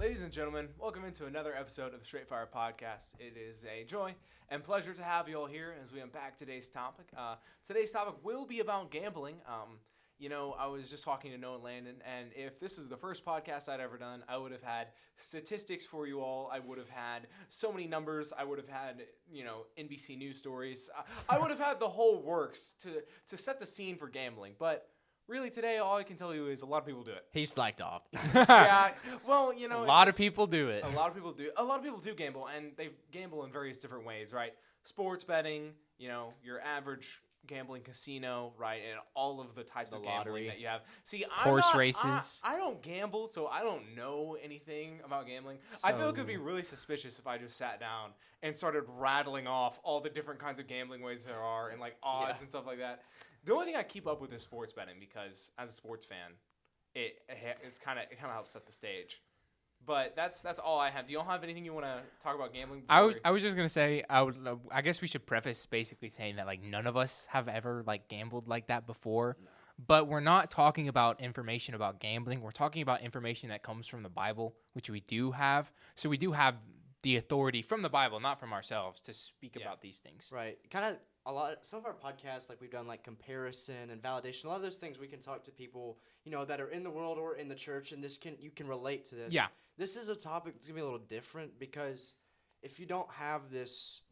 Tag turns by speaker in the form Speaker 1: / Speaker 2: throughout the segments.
Speaker 1: Ladies and gentlemen, welcome into another episode of the Straight Fire Podcast. It is a joy and pleasure to have you all here as we unpack today's topic. Today's topic will be about gambling. I was just talking to Noah and Landon, and if this is the first podcast I'd ever done, I would have had statistics for you all. I would have had so many numbers. I would have had, NBC News stories. I would have had the whole works to set the scene for gambling, but really, today, all I can tell you is a lot of people do it.
Speaker 2: He slacked off.
Speaker 1: Yeah, well,
Speaker 2: a lot of people do it.
Speaker 1: A lot of people do. A lot of people do gamble, and they gamble in various different ways, right? Sports betting, your average gambling casino, right, and all of the types of gambling
Speaker 2: lottery
Speaker 1: that you have. See,
Speaker 2: horse races.
Speaker 1: I don't gamble, so I don't know anything about gambling. I feel it could be really suspicious if I just sat down and started rattling off all the different kinds of gambling ways there are, and like odds and stuff like that. The only thing I keep up with is sports betting because, as a sports fan, it kind of helps set the stage. But that's all I have. Do you all have anything you want to talk about gambling?
Speaker 2: I was just gonna say I guess we should preface basically saying that like none of us have ever like gambled like that before. No. But we're not talking about information about gambling. We're talking about information that comes from the Bible, which we do have. So we do have the authority from the Bible, not from ourselves, to speak about these things.
Speaker 3: Right. Some of our podcasts, like we've done like comparison and validation, a lot of those things we can talk to people, that are in the world or in the church, and you can relate to this.
Speaker 2: Yeah.
Speaker 3: This is a topic that's going to be a little different because if you don't have this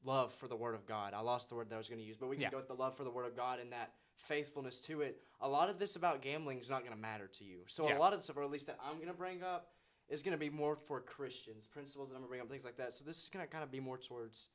Speaker 3: love for the Word of God, I lost the word that I was going to use, but we can go with the love for the Word of God and that faithfulness to it. A lot of this about gambling is not going to matter to you. So a lot of the stuff, or at least that I'm going to bring up, is going to be more for Christians, principles that I'm going to bring up, things like that. So this is going to kind of be more towards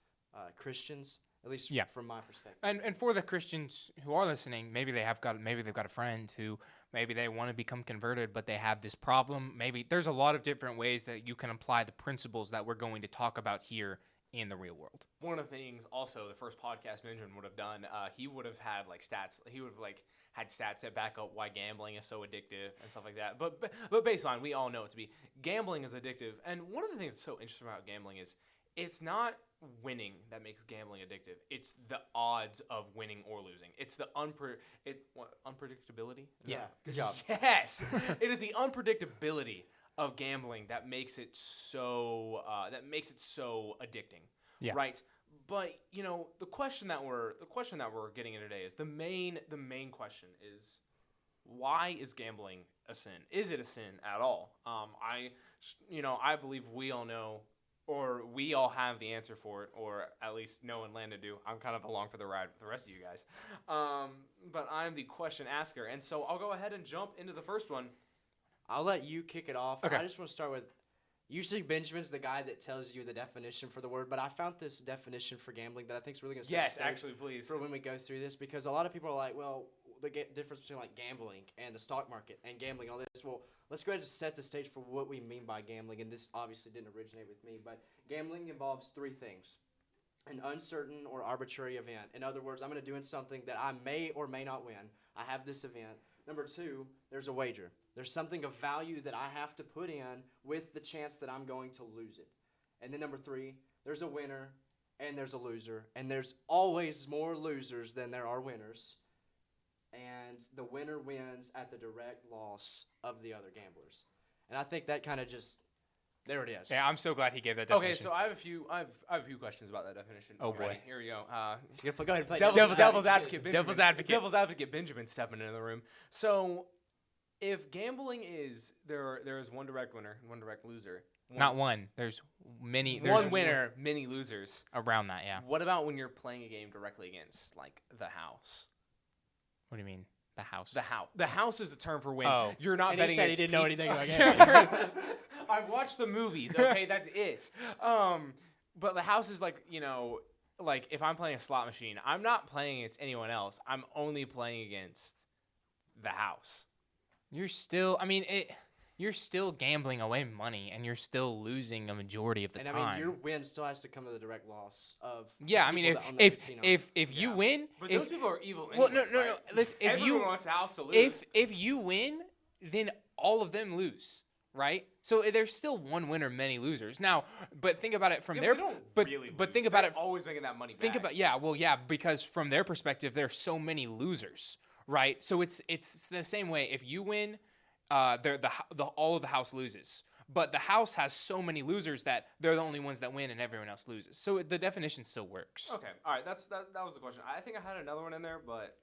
Speaker 3: Christians, at least from my perspective.
Speaker 2: And for the Christians who are listening, maybe they've got a friend who maybe they want to become converted, but they have this problem. Maybe there's a lot of different ways that you can apply the principles that we're going to talk about here in the real world.
Speaker 1: One of the things also the first podcast Benjamin would have done, he would have had like stats. He would have had stats that back up why gambling is so addictive and stuff like that. But baseline, we all know it to be gambling is addictive. And one of the things that's so interesting about gambling is it's not winning that makes gambling addictive. It's the odds of winning or losing. It's the unpredictability.
Speaker 3: Yeah, good job.
Speaker 1: Yes, it is the unpredictability of gambling that makes it so addicting.
Speaker 2: Yeah.
Speaker 1: Right. But the question that we're getting into today is the main question is, why is gambling a sin? Is it a sin at all? I believe we all know, or we all have the answer for it, or at least Noah and Landon do. I'm kind of along for the ride with the rest of you guys. But I'm the question asker, and so I'll go ahead and jump into the first one.
Speaker 3: I'll let you kick it off.
Speaker 2: Okay.
Speaker 3: I just want to start with, usually Benjamin's the guy that tells you the definition for the word, but I found this definition for gambling that I think is really going to set the stage
Speaker 1: actually, please.
Speaker 3: for when we go through this, because a lot of people are like, well, the difference between like gambling and the stock market and gambling and all this. Well, let's go ahead and set the stage for what we mean by gambling, and this obviously didn't originate with me, but gambling involves three things. An uncertain or arbitrary event. In other words, I'm going to do something that I may or may not win. I have this event. Number two, there's a wager. There's something of value that I have to put in with the chance that I'm going to lose it. And then number three, there's a winner and there's a loser. And there's always more losers than there are winners. And the winner wins at the direct loss of the other gamblers. And I think that kind of just, there it is.
Speaker 2: Yeah, I'm so glad he gave that definition.
Speaker 1: Okay, so I have a few questions about that definition.
Speaker 2: Oh, boy.
Speaker 1: Here we go.
Speaker 3: Go ahead and play
Speaker 1: Devil's advocate.
Speaker 2: Devil's advocate.
Speaker 1: Devil's advocate. Benjamin stepping into the room. So, if gambling is there is one direct winner and one direct loser.
Speaker 2: Not one. There's many.
Speaker 1: One winner, many losers.
Speaker 2: Around that, yeah.
Speaker 1: What about when you're playing a game directly against like the house?
Speaker 2: What do you mean? The house.
Speaker 1: The house is the term for when
Speaker 2: you're
Speaker 1: not betting.
Speaker 3: He said he didn't know anything about
Speaker 1: gambling. I've watched the movies. Okay, that's it. But the house is like like if I'm playing a slot machine, I'm not playing against anyone else. I'm only playing against the house.
Speaker 2: You're still. I mean, you're still gambling away money, and you're still losing a majority of the time.
Speaker 3: I mean, your win still has to come to the direct loss of.
Speaker 2: Yeah, I mean, if you win,
Speaker 1: but those people are evil.
Speaker 2: Well,
Speaker 1: anyway,
Speaker 2: no.
Speaker 1: Right?
Speaker 2: Listen,
Speaker 1: Everyone wants the house to lose.
Speaker 2: If you win, then all of them lose, right? So there's still one winner, many losers. Now, but think about it from their. But think about it.
Speaker 1: Always making that money.
Speaker 2: Think about because from their perspective, there's so many losers, right? So it's the same way. If you win, all of the house loses. But the house has so many losers that they're the only ones that win and everyone else loses. So the definition still works.
Speaker 1: Okay, all right. That was the question. I think I had another one in there, but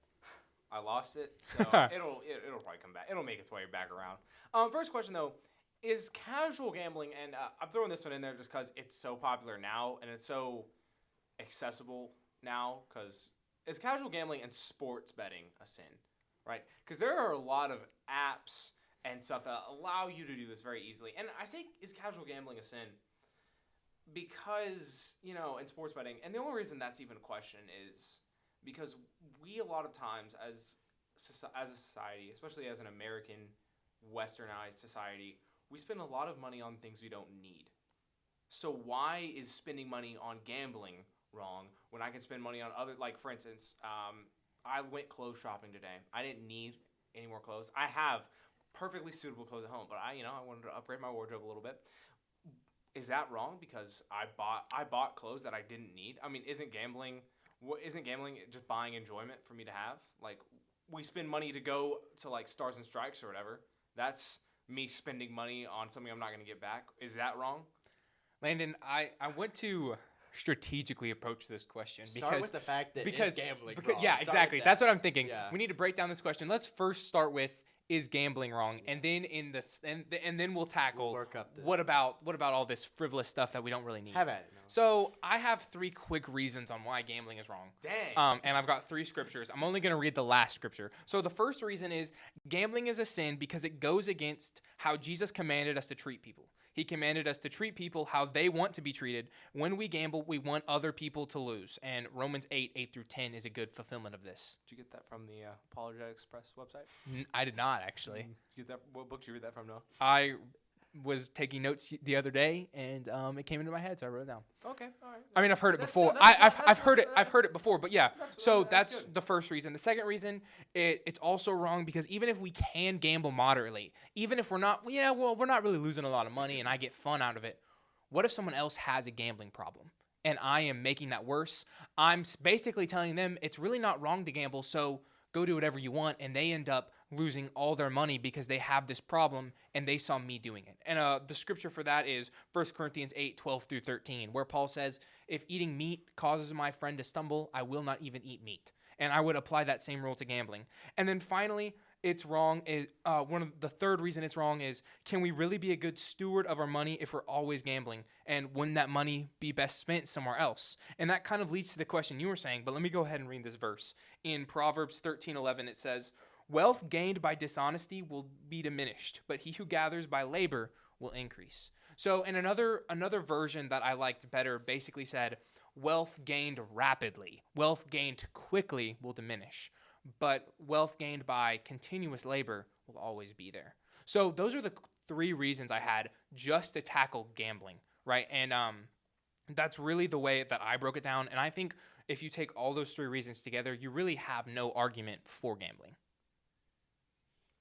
Speaker 1: I lost it. So it'll probably come back. It'll make its way back around. First question though, is casual gambling, and I'm throwing this one in there just because it's so popular now and it's so accessible now. Because is casual gambling and sports betting a sin, right? Because there are a lot of apps and stuff that allow you to do this very easily. And I say, is casual gambling a sin? Because, in sports betting, and the only reason that's even a question is because we a lot of times as a society, especially as an American westernized society, we spend a lot of money on things we don't need. So why is spending money on gambling wrong when I can spend money on other, like for instance, I went clothes shopping today. I didn't need any more clothes. I have perfectly suitable clothes at home, but I wanted to upgrade my wardrobe a little bit. Is that wrong because I bought clothes that I didn't need? I mean, isn't gambling just buying enjoyment for me to have? Like, we spend money to go to like Stars and Stripes or whatever. That's me spending money on something I'm not going to get back. Is that wrong?
Speaker 2: Landon, I want to strategically approach this question
Speaker 3: Start with the fact that is gambling wrong.
Speaker 2: Yeah, exactly. That's what I'm thinking.
Speaker 3: Yeah.
Speaker 2: We need to break down this question. Let's first start with, is gambling wrong, and then and then we'll tackle
Speaker 3: work up
Speaker 2: what about all this frivolous stuff that we don't really need.
Speaker 3: Have at it. No.
Speaker 2: So I have 3 quick reasons on why gambling is wrong.
Speaker 1: Dang.
Speaker 2: And I've got 3 scriptures. I'm only going to read the last scripture. So the first reason is gambling is a sin because it goes against how Jesus commanded us to treat people. He commanded us to treat people how they want to be treated. When we gamble, we want other people to lose. And Romans 8:8-10 is a good fulfillment of this.
Speaker 1: Did you get that from the Apologetics Press website?
Speaker 2: I did not, actually.
Speaker 1: Did you get that? What book did you read that from, Noah?
Speaker 2: I was taking notes the other day, and it came into my head, so I wrote it down.
Speaker 1: Okay, all right.
Speaker 2: I mean, I've heard it before.
Speaker 1: I've
Speaker 2: I've heard it before, but yeah. That's
Speaker 1: good.
Speaker 2: the first reason. The second reason, it's also wrong because even if we can gamble moderately, even if we're not really losing a lot of money, and I get fun out of it. What if someone else has a gambling problem, and I am making that worse? I'm basically telling them it's really not wrong to gamble, so go do whatever you want, and they end up losing all their money because they have this problem and they saw me doing it. And the scripture for that is 1 Corinthians 8:12-13, where Paul says, if eating meat causes my friend to stumble, I will not even eat meat. And I would apply that same rule to gambling. And then finally, it's wrong is the third reason it's wrong is, can we really be a good steward of our money if we're always gambling? And wouldn't that money be best spent somewhere else? And that kind of leads to the question you were saying, but let me go ahead and read this verse. In Proverbs 13:11, it says, wealth gained by dishonesty will be diminished, but he who gathers by labor will increase. So in another version that I liked better basically said, wealth gained rapidly, wealth gained quickly will diminish, but wealth gained by continuous labor will always be there. So those are the 3 reasons I had just to tackle gambling, right? And that's really the way that I broke it down. And I think if you take all those 3 reasons together, you really have no argument for gambling.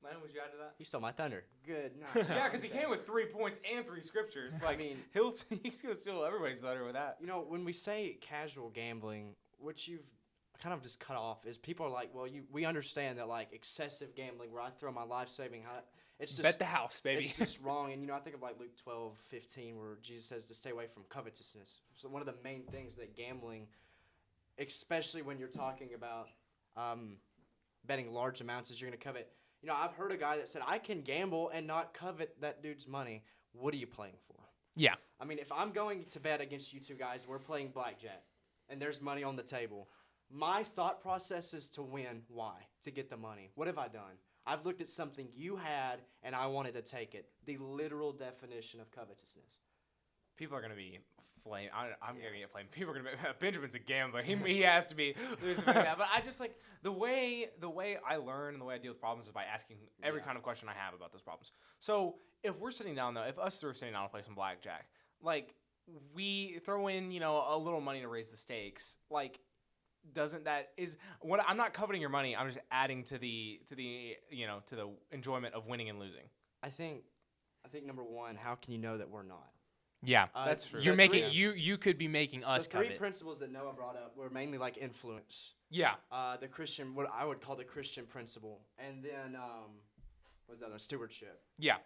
Speaker 1: Landon, would you add to that?
Speaker 3: He stole my thunder. Good.
Speaker 1: Yeah, because he came with 3 points and 3 scriptures. Like, I mean, he's gonna steal everybody's thunder with that.
Speaker 3: When we say casual gambling, which you've kind of just cut off, is people are like, well, we understand that like excessive gambling, where I throw my life-saving, it's just
Speaker 2: bet the house, baby.
Speaker 3: It's just wrong. And I think of like Luke 12:15, where Jesus says to stay away from covetousness. So one of the main things that gambling, especially when you're talking about betting large amounts, is you're gonna covet. I've heard a guy that said, I can gamble and not covet that dude's money. What are you playing for?
Speaker 2: Yeah.
Speaker 3: I mean, if I'm going to bet against you 2 guys, we're playing blackjack, and there's money on the table, my thought process is to win. Why? To get the money. What have I done? I've looked at something you had, and I wanted to take it. The literal definition of covetousness.
Speaker 1: People are going to be flame. I'm going to get flamed. People are going to be, Benjamin's a gambler. He has to be. But I just like, the way I learn and the way I deal with problems is by asking every kind of question I have about those problems. So if we're sitting down, though, if us 3 are sitting down to play some blackjack, like, we throw in, a little money to raise the stakes, like, I'm not coveting your money. I'm just adding to the enjoyment of winning and losing.
Speaker 3: I think number 1, how can you know that we're not?
Speaker 2: Yeah,
Speaker 1: that's true.
Speaker 2: You're making you could be making us
Speaker 3: covet. The 3
Speaker 2: covet.
Speaker 3: principles that Noah brought up were mainly like influence.
Speaker 2: Yeah.
Speaker 3: The Christian, what I would call the Christian principle, and then what's the other one? Stewardship.
Speaker 2: Yeah.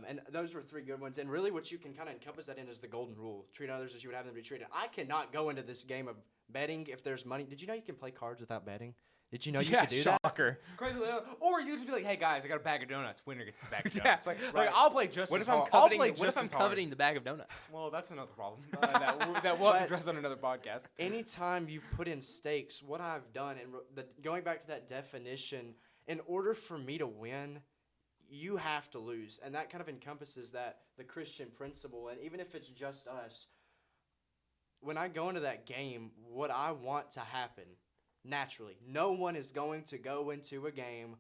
Speaker 3: And those were 3 good ones. And really what you can kind of encompass that in is the golden rule. Treat others as you would have them be treated. I cannot go into this game of betting if there's money. Did you know you can play cards without betting? Did you know you could do that?
Speaker 2: Shocker.
Speaker 1: Crazy, or you just be like, "Hey guys, I got a bag of donuts. Winner gets the bag of
Speaker 2: Yeah.
Speaker 1: donuts." Like I'll play just
Speaker 2: What
Speaker 1: as
Speaker 2: if I'm
Speaker 1: hard.
Speaker 2: coveting?
Speaker 1: I'll play
Speaker 2: What if
Speaker 1: just
Speaker 2: I'm
Speaker 1: as hard.
Speaker 2: coveting the bag of donuts?
Speaker 1: Well, that's another problem that we'll have to
Speaker 3: But-
Speaker 1: address on another podcast.
Speaker 3: Anytime you've put in stakes, what I've done, and going back to that definition, in order for me to win, you have to lose. And that kind of encompasses the Christian principle. And even if it's just us, when I go into that game, what I want to happen, naturally, no one is going to go into a game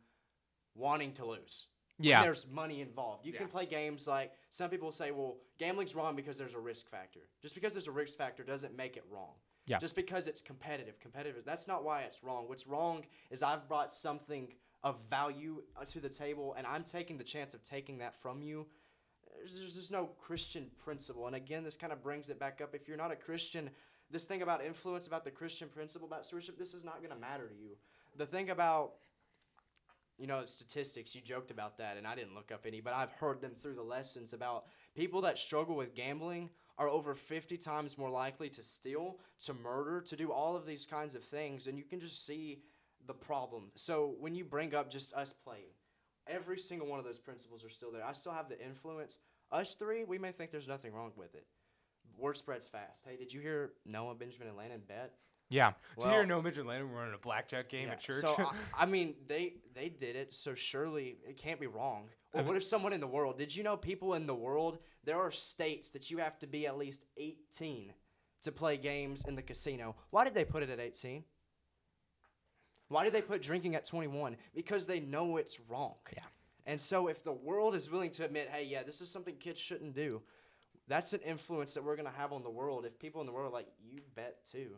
Speaker 3: wanting to lose.
Speaker 2: Yeah.
Speaker 3: When there's money involved. You can
Speaker 1: Yeah.
Speaker 3: play games like some people say, well, gambling's wrong because there's a risk factor. Just because there's a risk factor doesn't make it wrong.
Speaker 2: Yeah.
Speaker 3: Just because it's competitive. That's not why it's wrong. What's wrong is I've brought something of value to the table, and I'm taking the chance of taking that from you. There's just no Christian principle. And again, this kind of brings it back up. If you're not a Christian, this thing about influence, about the Christian principle, about stewardship, this is not going to matter to you. The thing about, statistics, you joked about that, and I didn't look up any, but I've heard them through the lessons about people that struggle with gambling are over 50 times more likely to steal, to murder, to do all of these kinds of things, and you can just see the problem. So when you bring up just us playing, every single one of those principles are still there. I still have the influence. Us 3, we may think there's nothing wrong with it. Word spreads fast. Hey, did you hear Noah, Benjamin, and Landon bet?
Speaker 2: Yeah.
Speaker 1: Did you hear No Midget Landon running a blackjack game at church?
Speaker 3: So, I mean, they did it, so surely it can't be wrong. Or what if someone in the world, did you know people in the world, there are states that you have to be at least 18 to play games in the casino. Why did they put it at 18? Why did they put drinking at 21? Because they know it's wrong.
Speaker 2: Yeah.
Speaker 3: And so if the world is willing to admit, hey, yeah, this is something kids shouldn't do, that's an influence that we're going to have on the world. If people in the world are like, you bet too.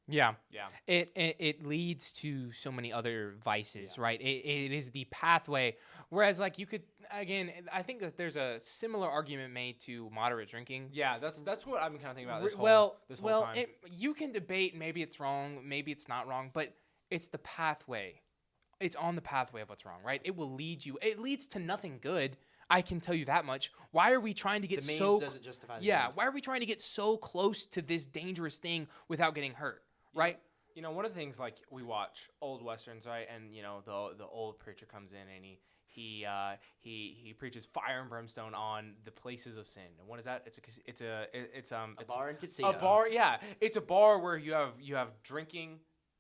Speaker 2: Yeah.
Speaker 1: Yeah.
Speaker 2: It leads to so many other vices, right? It is the pathway. Whereas, like, you could, again, I think that there's a similar argument made to moderate drinking.
Speaker 1: Yeah, that's what I've been kind of thinking about this whole
Speaker 2: well,
Speaker 1: time.
Speaker 2: You can debate maybe it's wrong, maybe it's not wrong, but it's the pathway. It's on the pathway of what's wrong, right? It will lead you. It leads to nothing good. I can tell you that much. Why are we trying to get
Speaker 3: The means
Speaker 2: so
Speaker 3: doesn't justify the
Speaker 2: yeah?
Speaker 3: end.
Speaker 2: Why are we trying to get so close to this dangerous thing without getting hurt? Right?
Speaker 1: One of the things, like, we watch old westerns, right? And the old preacher comes in and he preaches fire and brimstone on the places of sin. And what is that? It's
Speaker 3: A bar and casino.
Speaker 1: a bar. Yeah, it's a bar where you have drinking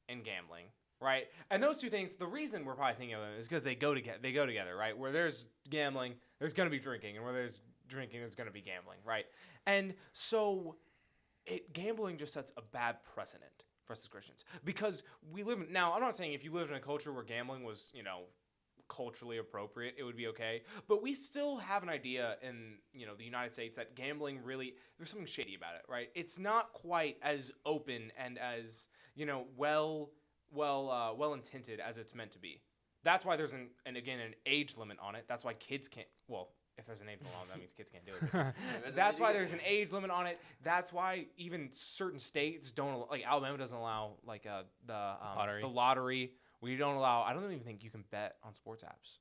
Speaker 1: and gambling, right? And those two things, the reason we're probably thinking of them is because they go together. They go together, right? Where there's gambling, there's gonna be drinking, and where there's drinking, there's gonna be gambling, right? And so, gambling just sets a bad precedent for us as Christians, because we live in, now I'm not saying if you lived in a culture where gambling was culturally appropriate, it would be okay, but we still have an idea in the United States that gambling really, there's something shady about it, right? It's not quite as open and as well intended as it's meant to be. That's why there's an age limit on it. That's why kids can't, well, if there's an age limit on it, that means kids can't do it. That's why there's an age limit on it. That's why even certain states don't, like Alabama doesn't allow
Speaker 2: Lottery.
Speaker 1: the lottery. We don't allow, I don't even think you can bet on sports apps.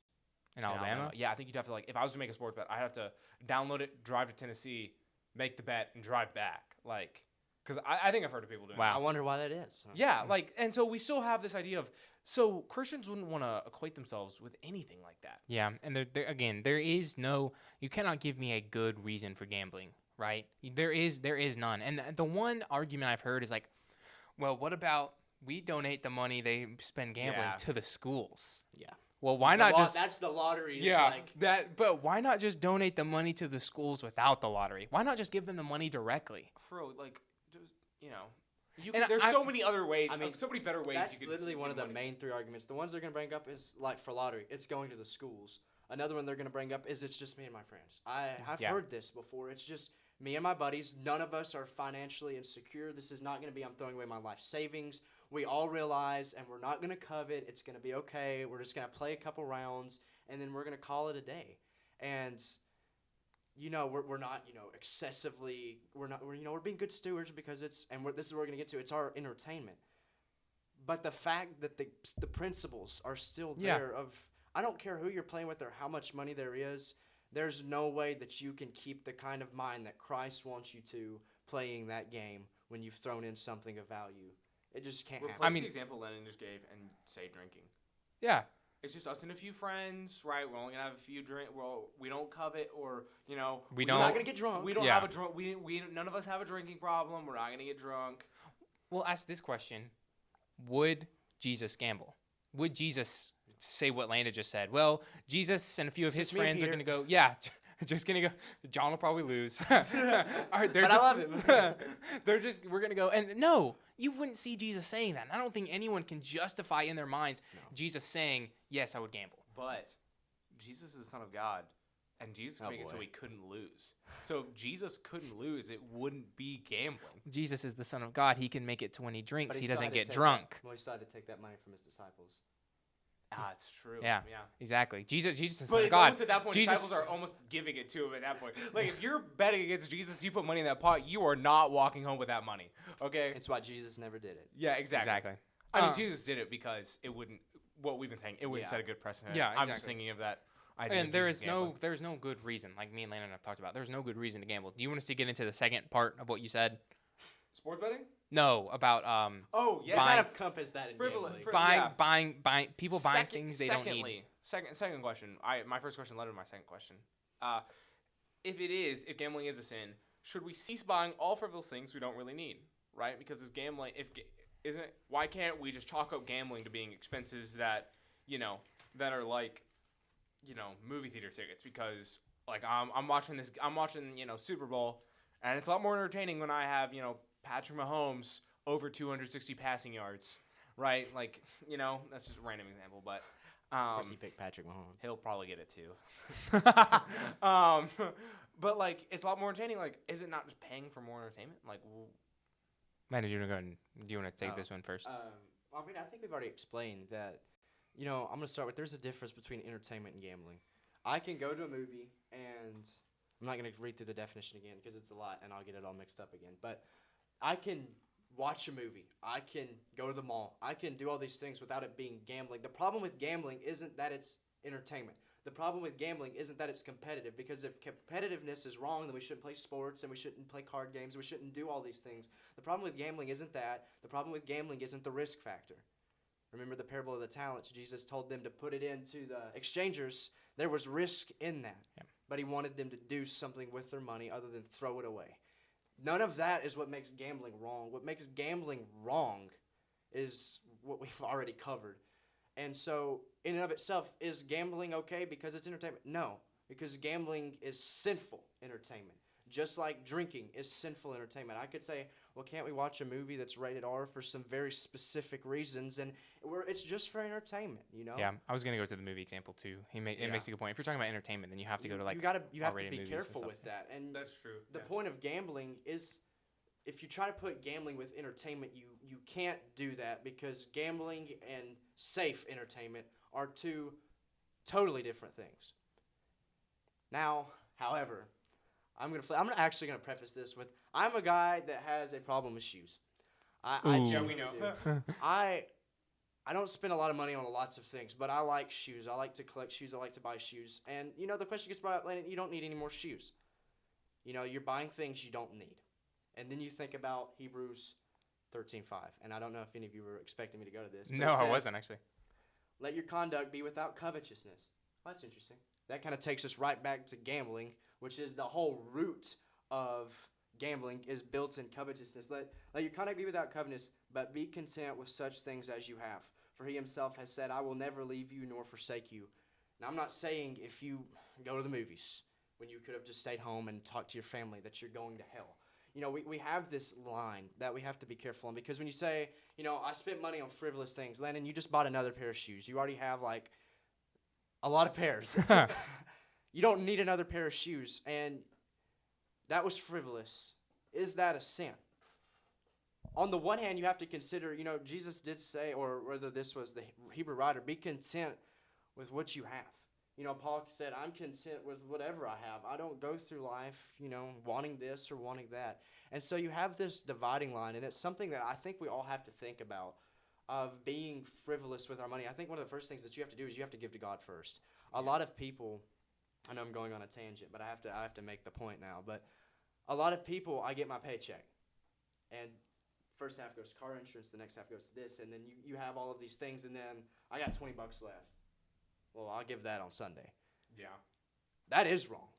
Speaker 2: In Alabama?
Speaker 1: Yeah, I think you'd have to, if I was to make a sports bet, I'd have to download it, drive to Tennessee, make the bet, and drive back. Because I think I've heard of people doing
Speaker 2: Wow.
Speaker 1: that.
Speaker 3: I wonder why that is.
Speaker 1: Yeah, and so we still have this idea of, so Christians wouldn't want to equate themselves with anything like that.
Speaker 2: Yeah, and there is no, you cannot give me a good reason for gambling, right? There is none. And the one argument I've heard is like, well, what about we donate the money they spend gambling
Speaker 1: Yeah.
Speaker 2: to the schools?
Speaker 3: Yeah.
Speaker 2: Well, why not just
Speaker 3: That's the lottery.
Speaker 2: yeah, but why not just donate the money to the schools without the lottery? Why not just give them the money directly?
Speaker 1: There's so many other ways.
Speaker 3: I mean,
Speaker 1: so many better ways.
Speaker 3: That's
Speaker 1: you could
Speaker 3: literally one of the
Speaker 1: money.
Speaker 3: main 3 arguments. The ones they're going to bring up is, like, for lottery, it's going to the schools. Another one they're going to bring up is it's just me and my friends. I've
Speaker 2: Yeah.
Speaker 3: heard this before. It's just me and my buddies. None of us are financially insecure. This is not going to be I'm throwing away my life savings. We all realize, and we're not going to covet. It's going to be okay. We're just going to play a couple rounds, and then we're going to call it a day. And we're not, excessively, we're being good stewards because this is what we're going to get to. It's our entertainment. But the fact that the principles are still
Speaker 2: Yeah.
Speaker 3: there I don't care who you're playing with or how much money there is. There's no way that you can keep the kind of mind that Christ wants you to playing that game when you've thrown in something of value. It just can't happen.
Speaker 1: Replace the example Lennon just gave and say drinking.
Speaker 2: Yeah.
Speaker 1: It's just us and a few friends, right? We're only gonna have a few drink. Well, we don't covet, or
Speaker 2: We
Speaker 3: we're
Speaker 2: don't.
Speaker 3: not gonna get drunk.
Speaker 1: We don't
Speaker 2: Yeah.
Speaker 1: have a drunk. We none of us have a drinking problem. We're not gonna get drunk.
Speaker 2: We'll ask this question: would Jesus gamble? Would Jesus say what Landa just said? Well, Jesus and a few of his
Speaker 3: Just me and
Speaker 2: friends are
Speaker 3: Peter.
Speaker 2: going to go, yeah, just going to go. John will probably lose. All right,
Speaker 3: But I love him.
Speaker 2: we're going to go. And no, you wouldn't see Jesus saying that. And I don't think anyone can justify in their minds Jesus saying, yes, I would gamble.
Speaker 1: But Jesus is the Son of God, and Jesus could make it so
Speaker 3: boy.
Speaker 1: he couldn't lose. So if Jesus couldn't lose, it wouldn't be gambling.
Speaker 2: Jesus is the Son of God. He can make it to when he drinks.
Speaker 3: But
Speaker 2: He
Speaker 3: still
Speaker 2: doesn't
Speaker 3: had to
Speaker 2: get
Speaker 3: take
Speaker 2: drunk.
Speaker 3: That, well, he still had to take that money from his disciples.
Speaker 1: Ah, it's true.
Speaker 2: Yeah. Exactly. Jesus is the Son
Speaker 1: But
Speaker 2: of
Speaker 1: it's
Speaker 2: God.
Speaker 1: almost at that point,
Speaker 2: Jesus-
Speaker 1: disciples are almost giving it to him at that point. Like, if you're betting against Jesus, you put money in that pot, you are not walking home with that money. Okay?
Speaker 3: It's why Jesus never did it.
Speaker 1: Yeah, exactly.
Speaker 2: Exactly.
Speaker 1: I mean,
Speaker 2: Uh,
Speaker 1: Jesus did it because it wouldn't, what we've been saying, it wouldn't
Speaker 3: Yeah.
Speaker 1: set a good precedent.
Speaker 2: Yeah,
Speaker 1: I'm just
Speaker 2: exactly.
Speaker 1: thinking of that idea.
Speaker 2: And
Speaker 1: of
Speaker 2: there
Speaker 1: Jesus
Speaker 2: is
Speaker 1: gambling.
Speaker 2: there's no good reason, like me and Landon have talked about. There's no good reason to gamble. Do you want us to get into the second part of what you said?
Speaker 1: Sports betting?
Speaker 2: No, about
Speaker 1: Oh, yeah.
Speaker 3: You
Speaker 2: Buying-
Speaker 3: kind of compass that in
Speaker 1: Frivolous-
Speaker 3: gambling.
Speaker 1: fri-
Speaker 2: buying
Speaker 1: yeah.
Speaker 2: buying people buying things they don't need.
Speaker 1: Second question. My first question led to my second question. If gambling is a sin, should we cease buying all frivolous things we don't really need? Right? Because it's gambling. Why can't we just chalk up gambling to being expenses that that are like movie theater tickets? Because like I'm watching Super Bowl, and it's a lot more entertaining when I have Patrick Mahomes over 260 passing yards. Right? Like that's just a random example, but.
Speaker 3: Of course, he picked Patrick Mahomes.
Speaker 1: He'll probably get it too. But like, it's a lot more entertaining. Like, is it not just paying for more entertainment? Like,
Speaker 2: Landon, do you want to take this one first?
Speaker 3: I mean, I think we've already explained that. I'm going to start with there's a difference between entertainment and gambling. I can go to a movie, and I'm not going to read through the definition again because it's a lot, and I'll get it all mixed up again. But I can watch a movie. I can go to the mall. I can do all these things without it being gambling. The problem with gambling isn't that it's entertainment. The problem with gambling isn't that it's competitive, because if competitiveness is wrong, then we shouldn't play sports and we shouldn't play card games. We shouldn't do all these things. The problem with gambling isn't that. The problem with gambling isn't the risk factor. Remember the parable of the talents? Jesus told them to put it into the exchangers. There was risk in that.
Speaker 2: Yeah.
Speaker 3: But he wanted them to do something with their money other than throw it away. None of that is what makes gambling wrong. What makes gambling wrong is what we've already covered. And so, in and of itself, is gambling okay because it's entertainment? No, because gambling is sinful entertainment. Just like drinking is sinful entertainment. I could say, well, can't we watch a movie that's rated R for some very specific reasons? And it's just for entertainment,
Speaker 2: Yeah, I was gonna go to the movie example too. It makes a good point. If you're talking about entertainment, then you have to go to like
Speaker 3: you have to
Speaker 2: R-rated
Speaker 3: be
Speaker 2: movies and
Speaker 3: careful
Speaker 2: stuff.
Speaker 3: with that. And
Speaker 1: that's true.
Speaker 3: the point of gambling is, if you try to put gambling with entertainment, you can't do that, because gambling and safe entertainment are two totally different things. Now, however, I'm actually gonna preface this with, I'm a guy that has a problem with shoes. I
Speaker 2: Ooh.
Speaker 1: Yeah,
Speaker 3: genuinely
Speaker 1: we know.
Speaker 3: do. I don't spend a lot of money on lots of things, but I like shoes. I like to collect shoes. I like to buy shoes. And the question gets brought up, Landon, you don't need any more shoes. You're buying things you don't need. And then you think about Hebrews 13:5. And I don't know if any of you were expecting me to go to this. But
Speaker 2: No,
Speaker 3: it
Speaker 2: I
Speaker 3: says,
Speaker 2: wasn't actually.
Speaker 3: let your conduct be without covetousness. Well, that's interesting. That kind of takes us right back to gambling, which is the whole root of gambling is built in covetousness. Let your conduct be without covetousness, but be content with such things as you have. For he himself has said, I will never leave you nor forsake you. Now, I'm not saying if you go to the movies when you could have just stayed home and talked to your family that you're going to hell. We have this line that we have to be careful on, because when you say, I spent money on frivolous things, Landon, you just bought another pair of shoes. You already have like a lot of pairs. You don't need another pair of shoes, and that was frivolous. Is that a sin? On the one hand, you have to consider, Jesus did say, or whether this was the Hebrew writer, be content with what you have. Paul said, I'm content with whatever I have. I don't go through life, wanting this or wanting that. And so you have this dividing line, and it's something that I think we all have to think about. of being frivolous with our money, I think one of the first things that you have to do is you have to give to God first. A lot of people, I know I'm going on a tangent, but I have to make the point now. But a lot of people, I get my paycheck, and first half goes to car insurance, the next half goes to this, and then you have all of these things, and then I got $20 left. Well, I'll give that on Sunday.
Speaker 1: Yeah.
Speaker 3: That is wrong.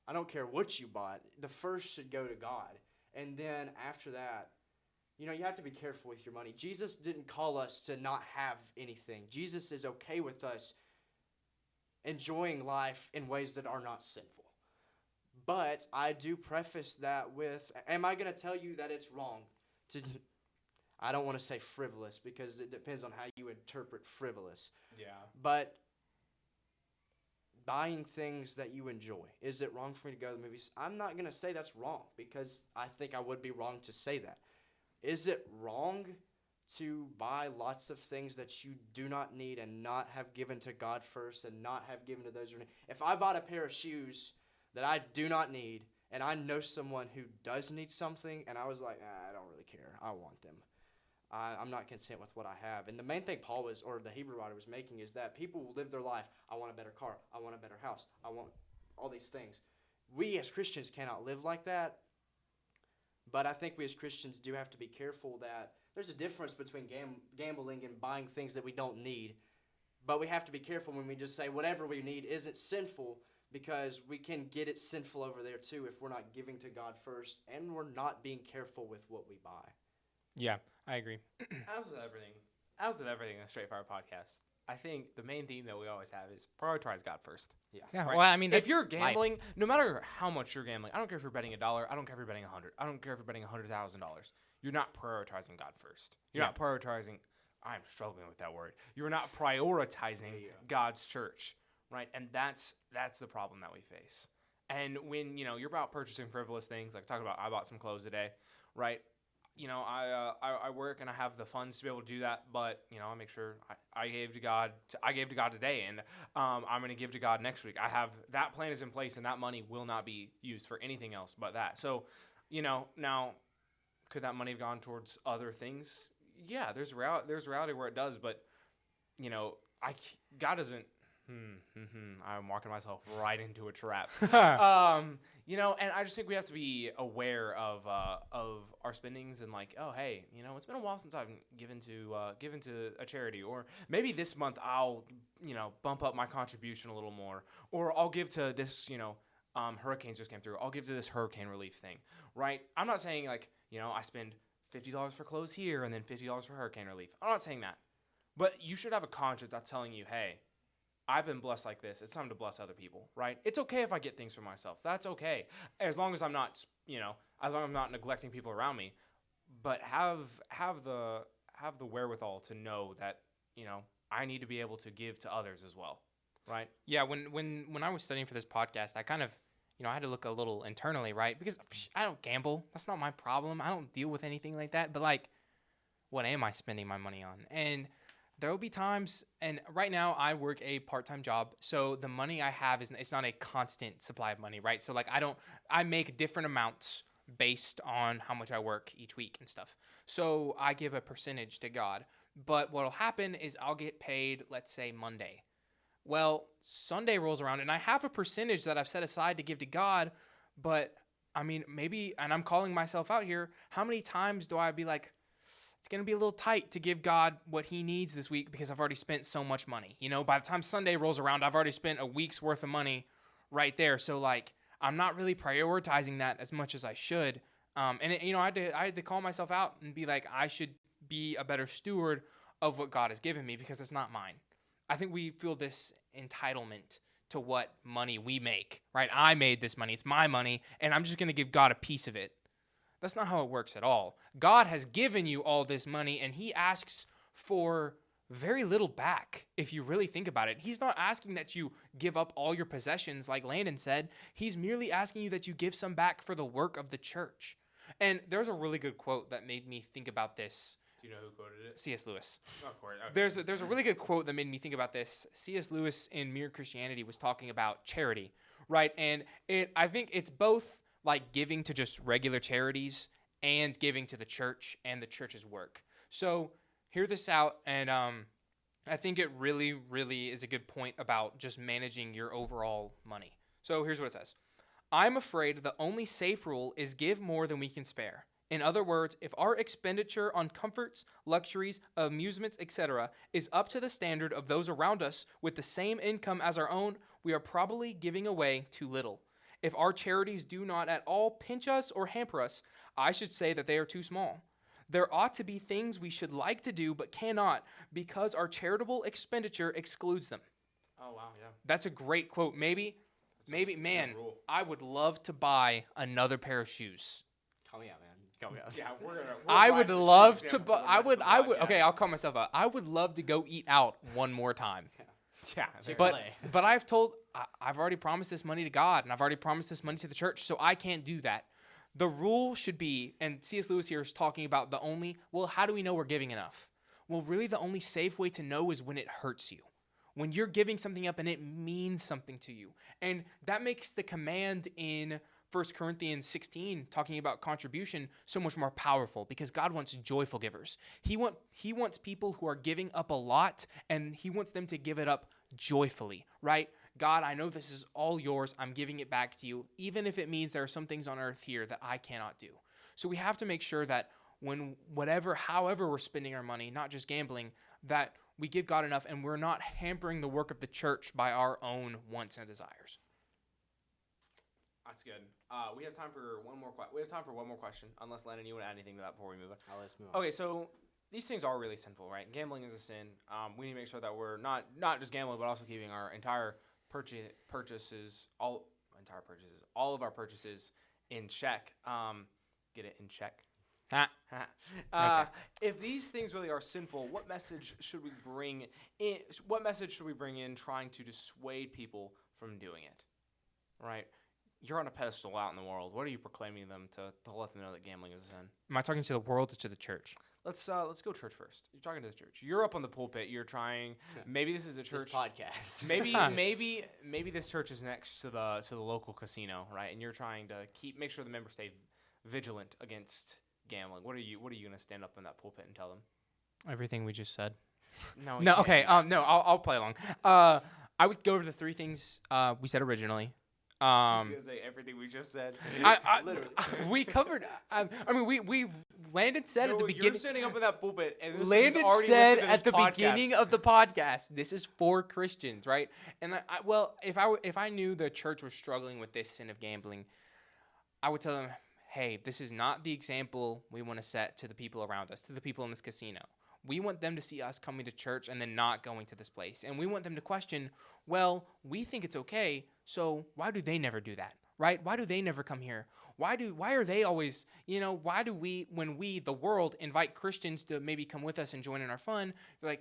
Speaker 3: I don't care what you bought. The first should go to God. And then after that, you have to be careful with your money. Jesus didn't call us to not have anything. Jesus is okay with us enjoying life in ways that are not sinful. But I do preface that with, am I going to tell you that it's wrong to, I don't want to say frivolous because it depends on how you interpret frivolous.
Speaker 1: Yeah.
Speaker 3: But buying things that you enjoy, is it wrong for me to go to the movies? I'm not going to say that's wrong because I think I would be wrong to say that. Is it wrong to buy lots of things that you do not need and not have given to God first and not have given to those who need? If I bought a pair of shoes that I do not need and I know someone who does need something and I was like, I don't really care, I want them, I'm not content with what I have. And the main thing Paul was, or the Hebrew writer was making, is that people will live their life, I want a better car, I want a better house, I want all these things. We as Christians cannot live like that. But I think we as Christians do have to be careful that there's a difference between gambling and buying things that we don't need. But we have to be careful when we just say whatever we need isn't sinful, because we can get it sinful over there too if we're not giving to God first and we're not being careful with what we buy.
Speaker 2: Yeah, I agree.
Speaker 1: As with everything in the Straight Fire podcast, I think the main theme that we always have is prioritize God first.
Speaker 3: Yeah.
Speaker 2: Yeah,
Speaker 1: Right.
Speaker 2: well, I mean,
Speaker 1: If
Speaker 2: that's
Speaker 1: you're
Speaker 2: life.
Speaker 1: gambling, no matter how much you're gambling, I don't care if you're betting $1, I don't care if you're betting 100, I don't care if you're betting $100,000. You're not prioritizing God first. You're not prioritizing. I'm struggling with that word. You're not prioritizing God's church, right? And that's the problem that we face. And when you're about purchasing frivolous things, like talking about, I bought some clothes today, right? I work and I have the funds to be able to do that, but I make sure I gave to God. I gave to God today, and I'm going to give to God next week. I have that plan is in place, and that money will not be used for anything else but that. So, now could that money have gone towards other things? Yeah, there's reality where it does, but God doesn't. I'm walking myself right into a trap. And I just think we have to be aware of our spendings and like, oh, hey, it's been a while since I've given to a charity, or maybe this month I'll, bump up my contribution a little more, or I'll give to this, hurricanes just came through. I'll give to this hurricane relief thing, right? I'm not saying like, I spend $50 for clothes here and then $50 for hurricane relief. I'm not saying that, but you should have a conscience that's telling you, hey, I've been blessed like this. It's time to bless other people, right? It's okay if I get things for myself. That's okay, as long as I'm not, as long as I'm not neglecting people around me. But have the wherewithal to know that I need to be able to give to others as well, right?
Speaker 2: Yeah, when I was studying for this podcast, I kind of, I had to look a little internally, right? Because I don't gamble. That's not my problem. I don't deal with anything like that. But like, what am I spending my money on? And there will be times, and right now I work a part-time job, so the money I have it's not a constant supply of money, right? So like I make different amounts based on how much I work each week and stuff. So I give a percentage to God. But what'll happen is I'll get paid, let's say Monday. Well, Sunday rolls around and I have a percentage that I've set aside to give to God, but I mean, maybe, and I'm calling myself out here, how many times do I be like, it's going to be a little tight to give God what he needs this week because I've already spent so much money. By the time Sunday rolls around, I've already spent a week's worth of money right there. So like, I'm not really prioritizing that as much as I should. I had to call myself out and be like, I should be a better steward of what God has given me because it's not mine. I think we feel this entitlement to what money we make, right? I made this money. It's my money, and I'm just going to give God a piece of it. That's not how it works at all. God has given you all this money, and he asks for very little back, if you really think about it. He's not asking that you give up all your possessions, like Landon said. He's merely asking you that you give some back for the work of the church. And there's a really good quote that made me think about this.
Speaker 1: Do you know who quoted it?
Speaker 2: C.S. Lewis.
Speaker 1: Of course. Okay.
Speaker 2: There's a really good quote that made me think about this. C.S. Lewis in Mere Christianity was talking about charity, right? And I think it's both like giving to just regular charities and giving to the church and the church's work. So hear this out, and I think it really, really is a good point about just managing your overall money. So here's what it says. I'm afraid the only safe rule is give more than we can spare. In other words, if our expenditure on comforts, luxuries, amusements, etc. is up to the standard of those around us with the same income as our own, we are probably giving away too little. If our charities do not at all pinch us or hamper us, I should say that they are too small. There ought to be things we should like to do but cannot because our charitable expenditure excludes them.
Speaker 1: Oh, wow, yeah.
Speaker 2: That's a great quote. Maybe,
Speaker 1: It's a good rule.
Speaker 2: I would love to buy another pair of shoes.
Speaker 3: Call me out, man. Call me out.
Speaker 1: Yeah,
Speaker 2: I would love to buy.
Speaker 1: I would.
Speaker 2: Okay, I'll call myself out. I would love to go eat out one more time.
Speaker 1: Yeah,
Speaker 2: But I've already promised this money to God, and I've already promised this money to the church, so I can't do that. The rule should be, and C.S. Lewis here is talking about how do we know we're giving enough? Well, really the only safe way to know is when it hurts you. When you're giving something up and it means something to you. And that makes the command in 1 Corinthians 16, talking about contribution, so much more powerful because God wants joyful givers. He wants people who are giving up a lot, and he wants them to give it up joyfully, right? God, I know this is all yours. I'm giving it back to you, even if it means there are some things on earth here that I cannot do. So we have to make sure that however we're spending our money, not just gambling, that we give God enough and we're not hampering the work of the church by our own wants and desires.
Speaker 1: That's good. We have time for one more question, unless Lennon, you want to add anything to that before we move on.
Speaker 3: Let's move on.
Speaker 1: Okay, so these things are really sinful, right? Gambling is a sin. We need to make sure that we're not just gambling, but also keeping our entire purchases, all of our purchases in check. Get it in check.
Speaker 2: Okay.
Speaker 1: If these things really are sinful, what message should we bring in? What message should we bring in trying to dissuade people from doing it? Right? You're on a pedestal out in the world. What are you proclaiming them to let them know that gambling is a sin?
Speaker 2: Am I talking to the world or to the church?
Speaker 1: Let's go church first. You're talking to the church. You're up on the pulpit. You're trying. Maybe this is a church
Speaker 3: This podcast.
Speaker 1: maybe this church is next to the local casino, right? And you're trying to make sure the members stay vigilant against gambling. What are you going to stand up in that pulpit and tell them?
Speaker 2: Everything we just said.
Speaker 1: No.
Speaker 2: No. Okay. No. I'll play along. I would go over the three things we said originally.
Speaker 1: I was gonna say everything we just said.
Speaker 3: Literally.
Speaker 2: We covered. We Landon said at the beginning.
Speaker 1: You're standing up in that pulpit, and this
Speaker 2: Landon
Speaker 1: is already
Speaker 2: said
Speaker 1: listened to
Speaker 2: at the
Speaker 1: this podcast.
Speaker 2: beginning of the podcast, this is for Christians, right? And if I knew the church was struggling with this sin of gambling, I would tell them, hey, this is not the example we want to set to the people around us, to the people in this casino. We want them to see us coming to church and then not going to this place. And we want them to question, well, we think it's okay, so why do they never do that, right? Why do they never come here? Why are they always, why do we, when we, the world, invite Christians to maybe come with us and join in our fun, they're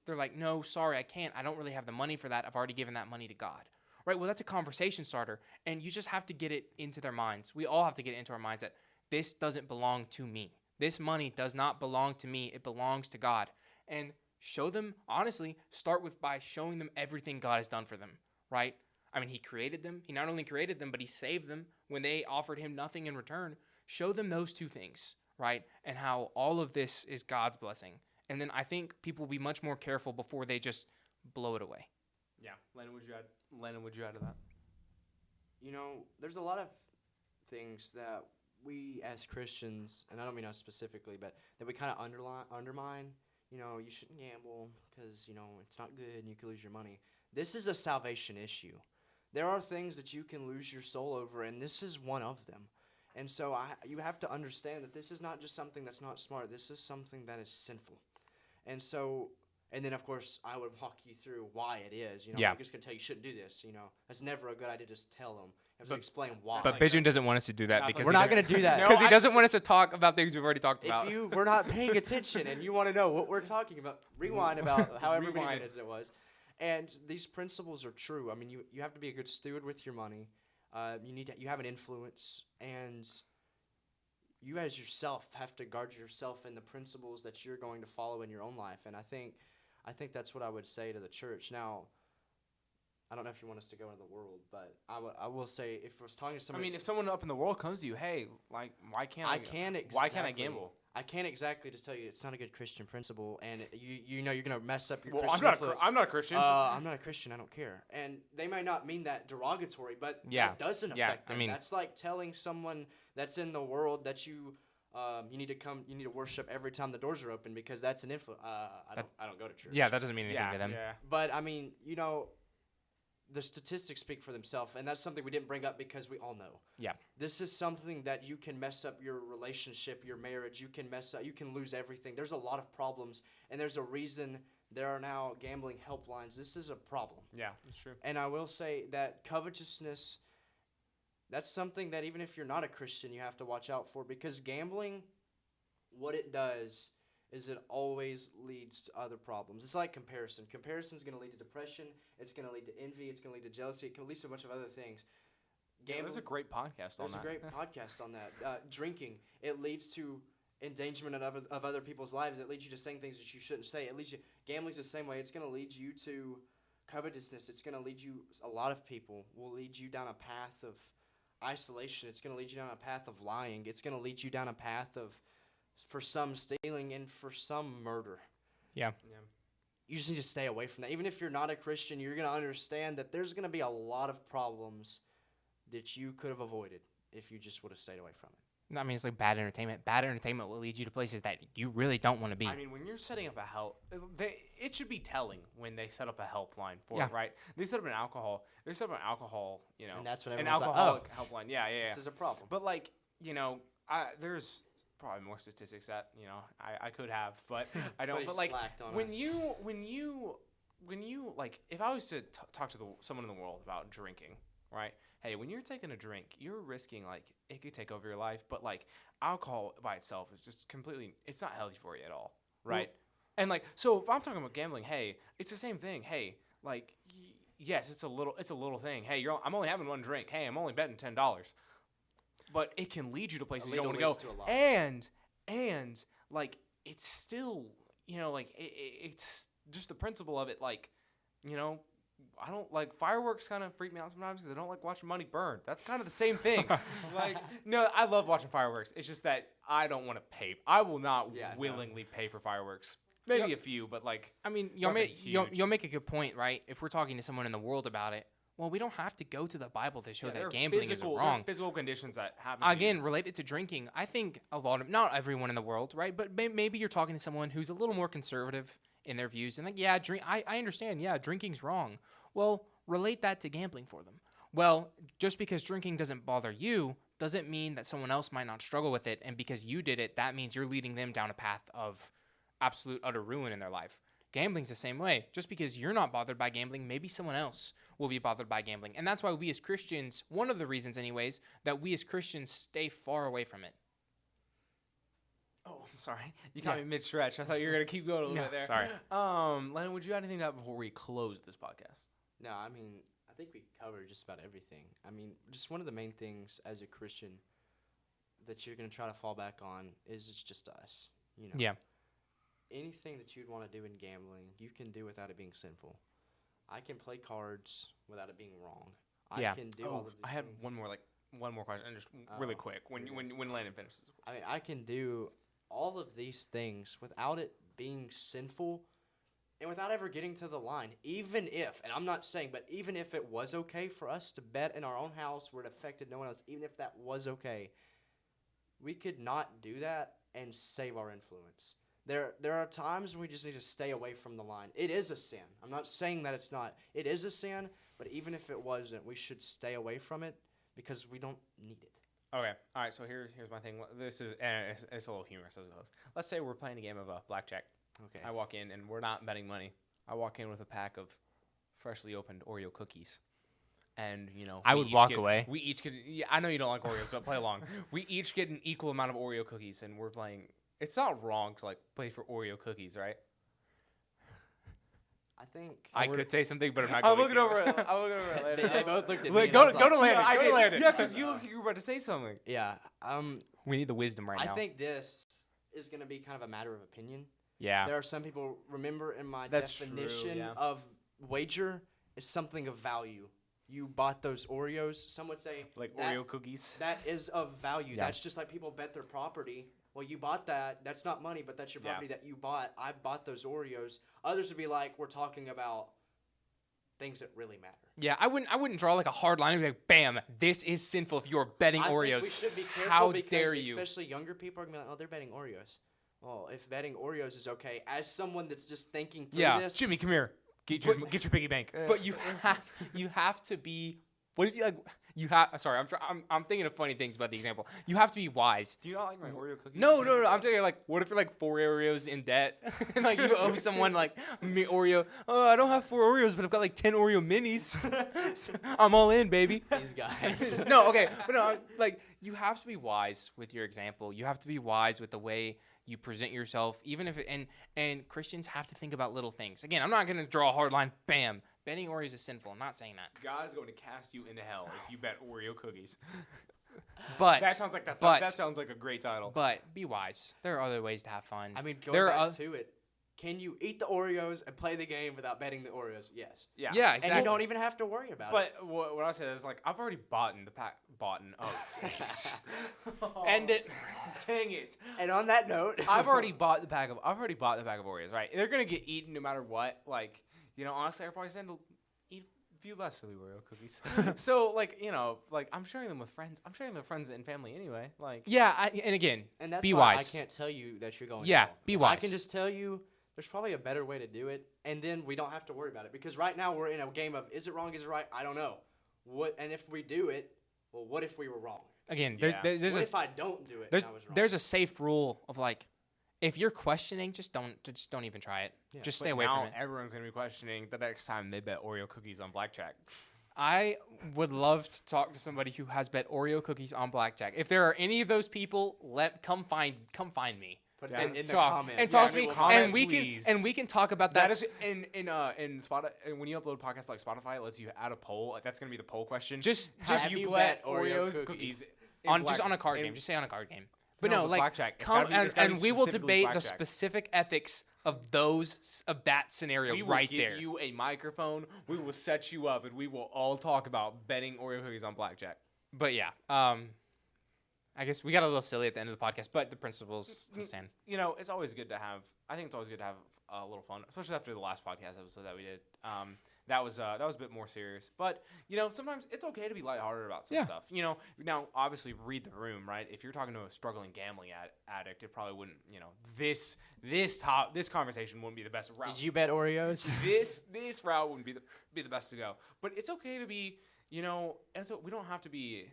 Speaker 2: like, no, sorry, I can't. I don't really have the money for that. I've already given that money to God. Right? Well, that's a conversation starter, and you just have to get it into their minds. We all have to get it into our minds that this doesn't belong to me. This money does not belong to me. It belongs to God. And show them, honestly, start by showing them everything God has done for them, right? I mean, he created them. He not only created them, but he saved them when they offered him nothing in return. Show them those two things, right? And how all of this is God's blessing. And then I think people will be much more careful before they just blow it away.
Speaker 1: Yeah. Lennon, would you add to that?
Speaker 3: There's a lot of things that we as Christians, and I don't mean us specifically, but that we kind of undermine. You shouldn't gamble because, it's not good and you can lose your money. This is a salvation issue. There are things that you can lose your soul over, and this is one of them. And so you have to understand that this is not just something that's not smart. This is something that is sinful. And then, of course, I would walk you through why it is.
Speaker 2: Yeah.
Speaker 3: I'm just going to tell you shouldn't do this. That's never a good idea to just tell them. You have to explain why.
Speaker 2: But Benjamin doesn't want us to do that
Speaker 1: No,
Speaker 2: because
Speaker 3: we're not going to do that.
Speaker 2: because he doesn't want us to talk about things we've already talked about.
Speaker 3: If you were not paying attention and you want to know what we're talking about, rewind about however many
Speaker 2: Rewind.
Speaker 3: minutes it was. And these principles are true. I mean, you have to be a good steward with your money. You have an influence, and you as yourself have to guard yourself in the principles that you're going to follow in your own life. And I think that's what I would say to the church. Now, I don't know if you want us to go into the world, but I will say if I was talking to
Speaker 1: I
Speaker 3: somebody,
Speaker 1: mean, if someone up in the world comes to you, hey, like, why can't
Speaker 3: I can't exactly,
Speaker 1: why can't I gamble?
Speaker 3: I can't exactly just tell you it's not a good Christian principle, and you know you're gonna mess up your
Speaker 1: Well,
Speaker 3: Christian influence.
Speaker 1: I'm not a Christian.
Speaker 3: I'm not a Christian. I don't care. And they might not mean that derogatory, but
Speaker 2: Yeah.
Speaker 3: it doesn't
Speaker 2: Yeah,
Speaker 3: affect them.
Speaker 2: I mean-
Speaker 3: That's like telling someone that's in the world that you need to worship every time the doors are open because that's an influence. I don't go to church.
Speaker 2: Yeah, that doesn't mean anything
Speaker 1: yeah,
Speaker 2: to them.
Speaker 1: yeah.
Speaker 3: But I mean, you know, the statistics speak for themselves, and that's something we didn't bring up because we all know.
Speaker 2: Yeah.
Speaker 3: This is something that you can mess up your relationship, your marriage. You can lose everything. There's a lot of problems, and there's a reason there are now gambling helplines. This is a problem.
Speaker 1: Yeah, that's true.
Speaker 3: And I will say that covetousness, that's something that even if you're not a Christian, you have to watch out for because gambling, what it does is it always leads to other problems. It's like comparison. Comparison is going to lead to depression. It's going to lead to envy. It's going to lead to jealousy. It can lead to a bunch of other things.
Speaker 1: There's a great podcast on that.
Speaker 3: There's a great podcast on that. Drinking, it leads to endangerment of other people's lives. It leads you to saying things that you shouldn't say. It leads you. Gambling's the same way. It's going to lead you to covetousness. It's going to lead you. A lot of people will lead you down a path of isolation. It's going to lead you down a path of lying. It's going to lead you down a path of, for some, stealing and for some, murder.
Speaker 2: Yeah.
Speaker 3: You just need to stay away from that. Even if you're not a Christian, you're going to understand that there's going to be a lot of problems that you could have avoided if you just would have stayed away from it.
Speaker 2: I mean, it's like bad entertainment. Bad entertainment will lead you to places that you really don't want to be.
Speaker 1: I mean, when you're setting up a help, it should be telling when they set up a helpline for
Speaker 2: Yeah.
Speaker 1: it, right? They set up an alcohol. They set up an alcohol, you know,
Speaker 3: And that's when
Speaker 1: an
Speaker 3: everyone's like,
Speaker 1: alcoholic helpline. Yeah.
Speaker 3: This is a problem.
Speaker 1: But like, you know, there's probably more statistics that I could have, but I don't. But like, when you like, if I was to talk to someone in the world about drinking, right? Hey, when you're taking a drink, you're risking, like, it could take over your life, but, like, alcohol by itself is just completely, it's not healthy for you at all, right?
Speaker 3: Well,
Speaker 1: and, like, so if I'm talking about gambling, hey, it's the same thing. Hey, like, yes, it's a little thing. Hey, I'm only having one drink. Hey, I'm only betting $10. But it can lead you to places you don't want to go. And, like, it's still, you know, like, it's just the principle of it, like, you know, I don't like fireworks. Kind of freak me out sometimes because I don't like watching money burn. That's kind of the same thing. Like, no, I love watching fireworks. It's just that I don't want to pay. I will not willingly pay for fireworks. Maybe a few, but like,
Speaker 2: I mean, you'll make a good point, right? If we're talking to someone in the world about it, well, we don't have to go to the Bible to show that gambling is wrong.
Speaker 1: Physical conditions that happen.
Speaker 2: Again, related to drinking, I think not everyone in the world, right? But maybe you're talking to someone who's a little more conservative in their views, and like, yeah, I understand. Yeah, drinking's wrong. Well, relate that to gambling for them. Well, just because drinking doesn't bother you doesn't mean that someone else might not struggle with it. And because you did it, that means you're leading them down a path of absolute utter ruin in their life. Gambling's the same way. Just because you're not bothered by gambling, maybe someone else will be bothered by gambling. And that's why we as Christians, one of the reasons anyways, that we as Christians stay far away from it.
Speaker 1: Oh, I'm sorry. You got me mid-stretch. I thought you were going to keep going a little bit there.
Speaker 2: Sorry.
Speaker 1: Lennon, would you add anything to that before we close this podcast?
Speaker 3: No, I mean, I think we covered just about everything. I mean, just one of the main things as a Christian that you're going to try to fall back on is it's just us. You know?
Speaker 2: Yeah.
Speaker 3: Anything that you'd want to do in gambling, you can do without it being sinful. I can play cards without it being wrong.
Speaker 2: Yeah.
Speaker 3: I can do all of these
Speaker 1: I had
Speaker 3: things.
Speaker 1: one more question, and just really quick when Landon finishes.
Speaker 3: I mean, I can do all of these things without it being sinful and without ever getting to the line. Even if, and I'm not saying, but even if it was okay for us to bet in our own house where it affected no one else, even if that was okay, we could not do that and save our influence. There are times when we just need to stay away from the line. It is a sin. I'm not saying that it's not. It is a sin, but even if it wasn't, we should stay away from it because we don't need it.
Speaker 1: Okay. All right. So here's my thing. This is it's a little humorous as it goes. Let's say we're playing a game of blackjack.
Speaker 3: Okay.
Speaker 1: I walk in and we're not betting money. I walk in with a pack of freshly opened Oreo cookies, and
Speaker 2: I would walk away.
Speaker 1: We each get. Yeah, I know you don't like Oreos, but play along. We each get an equal amount of Oreo cookies, and we're playing. It's not wrong to like play for Oreo cookies, right?
Speaker 3: I think
Speaker 2: I could say something, but I'm not
Speaker 1: I'm
Speaker 2: going
Speaker 1: looking
Speaker 2: to.
Speaker 1: over it. I'm looking over it.
Speaker 3: they both looked at me.
Speaker 1: Go
Speaker 3: and I was
Speaker 1: to
Speaker 3: like,
Speaker 1: Landon.
Speaker 3: "No,
Speaker 1: Go to Landon.
Speaker 3: did."
Speaker 1: Yeah, because you look like you were about to say something.
Speaker 3: Yeah.
Speaker 2: We need the wisdom right now.
Speaker 3: I think this is going to be kind of a matter of opinion.
Speaker 2: Yeah.
Speaker 3: There are some people, remember in my
Speaker 1: That's true,
Speaker 3: definition
Speaker 1: yeah.
Speaker 3: of wager, is something of value. You bought those Oreos. Some would say
Speaker 1: Like
Speaker 3: that,
Speaker 1: Oreo cookies.
Speaker 3: that is of value.
Speaker 2: Yeah.
Speaker 3: That's just like people bet their property. Well, you bought that. That's not money, but that's your
Speaker 1: Yeah.
Speaker 3: property that you bought. I bought those Oreos. Others would be like, we're talking about things that really matter.
Speaker 2: Yeah, I wouldn't draw like a hard line and be like, bam, this is sinful if you're betting
Speaker 3: I
Speaker 2: Oreos.
Speaker 3: think we should be careful
Speaker 2: How
Speaker 3: because
Speaker 2: dare you?
Speaker 3: especially younger people are going to be like, oh, they're betting Oreos. Well, if betting Oreos is okay, as someone that's just thinking through
Speaker 2: Yeah.
Speaker 3: this,
Speaker 1: Jimmy, come here. Get your piggy bank.
Speaker 2: But you have to be. What if you like? You have. Sorry, I'm thinking of funny things about the example. You have to be wise.
Speaker 1: Do you not like my Oreo cookies?
Speaker 2: No. I'm telling you, like, what if you're like 4 Oreos in debt, and like you owe someone like me Oreo? Oh, I don't have 4 Oreos, but I've got like 10 Oreo minis. So I'm all in, baby.
Speaker 3: these guys.
Speaker 2: No, okay, but no, like you have to be wise with your example. You have to be wise with the way you present yourself, even if and Christians have to think about little things. Again, I'm not gonna draw a hard line. Bam, betting Oreos is sinful. I'm not saying that.
Speaker 1: God is going to cast you into hell if you bet Oreo cookies.
Speaker 2: But
Speaker 1: That sounds like that sounds like a great title.
Speaker 2: But be wise. There are other ways to have fun.
Speaker 3: I mean,
Speaker 2: there
Speaker 3: going
Speaker 2: are
Speaker 3: back to it, can you eat the Oreos and play the game without betting the Oreos? Yes.
Speaker 1: Yeah.
Speaker 2: Yeah, exactly.
Speaker 3: And you don't even have to worry about it.
Speaker 1: But what I said is like I've already bought the pack. Oh,
Speaker 2: End it.
Speaker 1: Dang it!
Speaker 3: And on that note,
Speaker 1: I've already bought the bag of Oreos. Right? They're gonna get eaten no matter what. Like honestly, I probably tend to eat a few less of the Oreo cookies. So like like I'm sharing them with friends. I'm sharing them with friends and family anyway. Like
Speaker 2: Yeah, and again,
Speaker 3: and that's
Speaker 2: be
Speaker 3: why
Speaker 2: wise.
Speaker 3: I can't tell you that you're going.
Speaker 2: Yeah,
Speaker 3: wrong.
Speaker 2: be
Speaker 3: I
Speaker 2: wise.
Speaker 3: can just tell you there's probably a better way to do it, and then we don't have to worry about it because right now we're in a game of is it wrong, is it right? I don't know. What and if we do it, well, what if we were wrong?
Speaker 2: Again,
Speaker 1: Yeah.
Speaker 2: there's
Speaker 3: What
Speaker 2: a
Speaker 3: if I don't do it?
Speaker 2: there's
Speaker 3: and I was wrong?
Speaker 2: there's a safe rule of like, if you're questioning, just don't even try it.
Speaker 3: Yeah,
Speaker 2: Just
Speaker 1: but
Speaker 2: stay away
Speaker 1: now
Speaker 2: from it.
Speaker 1: everyone's gonna be questioning the next time they bet Oreo cookies on blackjack.
Speaker 2: I would love to talk to somebody who has bet Oreo cookies on blackjack. If there are any of those people, come find me.
Speaker 3: Put
Speaker 1: Yeah.
Speaker 3: it
Speaker 2: And
Speaker 3: in the
Speaker 2: talk
Speaker 3: comments.
Speaker 2: and talk to
Speaker 1: Yeah,
Speaker 2: me,
Speaker 1: well, comment,
Speaker 2: and we
Speaker 1: please.
Speaker 2: can talk about that.
Speaker 1: That is in Spotify. And when you upload podcasts like Spotify, it lets you add a poll. Like, that's gonna be the poll question.
Speaker 2: just
Speaker 3: Have
Speaker 1: you
Speaker 3: you
Speaker 1: bet
Speaker 3: bet Oreo
Speaker 1: Oreos
Speaker 3: cookies?
Speaker 1: cookies
Speaker 2: on a card game. Just say on a card game. But
Speaker 1: No,
Speaker 2: no,
Speaker 1: but
Speaker 2: like
Speaker 1: blackjack. It's
Speaker 2: come
Speaker 1: gotta be- it's gotta be
Speaker 2: and we will
Speaker 1: specifically
Speaker 2: debate the
Speaker 1: blackjack.
Speaker 2: specific ethics of that scenario
Speaker 1: We will
Speaker 2: right
Speaker 1: get
Speaker 2: there.
Speaker 1: you a microphone. We will set you up, and we will all talk about betting Oreo cookies on blackjack.
Speaker 2: But yeah, I guess we got a little silly at the end of the podcast, but the principles still stand.
Speaker 1: It's always good to have. I think it's always good to have a little fun, especially after the last podcast episode that we did. That was a bit more serious, but sometimes it's okay to be lighthearted about some
Speaker 2: Yeah.
Speaker 1: stuff. Now obviously read the room, right? If you're talking to a struggling gambling addict, it probably wouldn't. This conversation wouldn't be the best route.
Speaker 3: Did you bet Oreos?
Speaker 1: This route wouldn't be the best to go. But it's okay to be, and so we don't have to be.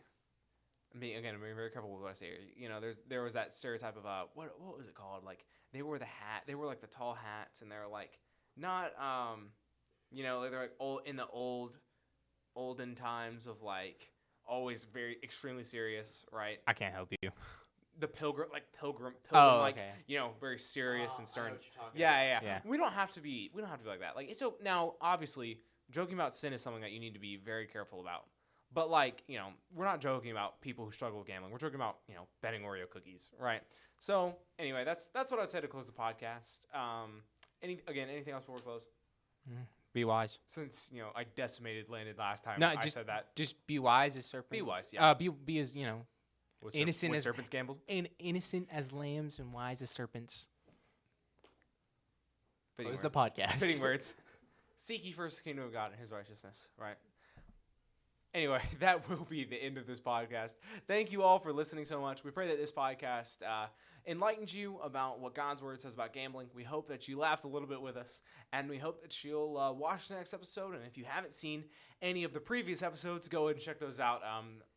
Speaker 1: I'm being very careful with what I say here. There was that stereotype of what was it called? Like they wore the hat, they were like the tall hats, and they're like not they're like old in the olden times of like always very extremely serious, right?
Speaker 2: I can't help you.
Speaker 1: The pilgrim,
Speaker 2: Oh,
Speaker 1: like
Speaker 2: okay.
Speaker 1: very serious and
Speaker 3: I know
Speaker 1: stern.
Speaker 3: what you're talking
Speaker 1: Yeah.
Speaker 2: Yeah.
Speaker 1: We don't have to be like that. Like now obviously joking about sin is something that you need to be very careful about. But like, we're not joking about people who struggle with gambling. We're talking about, betting Oreo cookies, right? So anyway, that's what I'd say to close the podcast. Anything else before we close?
Speaker 2: Be wise.
Speaker 1: Since I decimated Landon last time,
Speaker 2: No,
Speaker 1: I
Speaker 2: just-
Speaker 1: said that.
Speaker 2: Just be wise as serpents.
Speaker 1: Be wise, yeah.
Speaker 2: Be as
Speaker 1: With
Speaker 2: innocent
Speaker 1: with
Speaker 2: as-
Speaker 1: serpents gambles.
Speaker 2: innocent as lambs and wise as serpents.
Speaker 1: Fitting
Speaker 3: Close
Speaker 1: word.
Speaker 3: the podcast.
Speaker 1: Fitting words. Seek ye first the kingdom of God and His righteousness, right? Anyway, that will be the end of this podcast. Thank you all for listening so much. We pray that this podcast enlightens you about what God's Word says about gambling. We hope that you laughed a little bit with us, and we hope that you'll watch the next episode. And if you haven't seen any of the previous episodes, go ahead and check those out.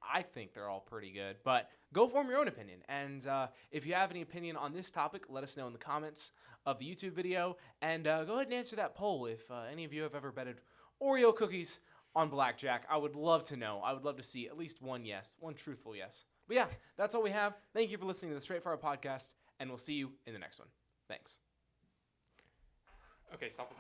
Speaker 1: I think they're all pretty good, but go form your own opinion. And if you have any opinion on this topic, let us know in the comments of the YouTube video, and go ahead and answer that poll if any of you have ever betted Oreo cookies on blackjack. I would love to know. I would love to see at least one yes, one truthful yes. But yeah, that's all we have. Thank you for listening to the Straight Fire Podcast, and we'll see you in the next one. Thanks. Okay, stop recording.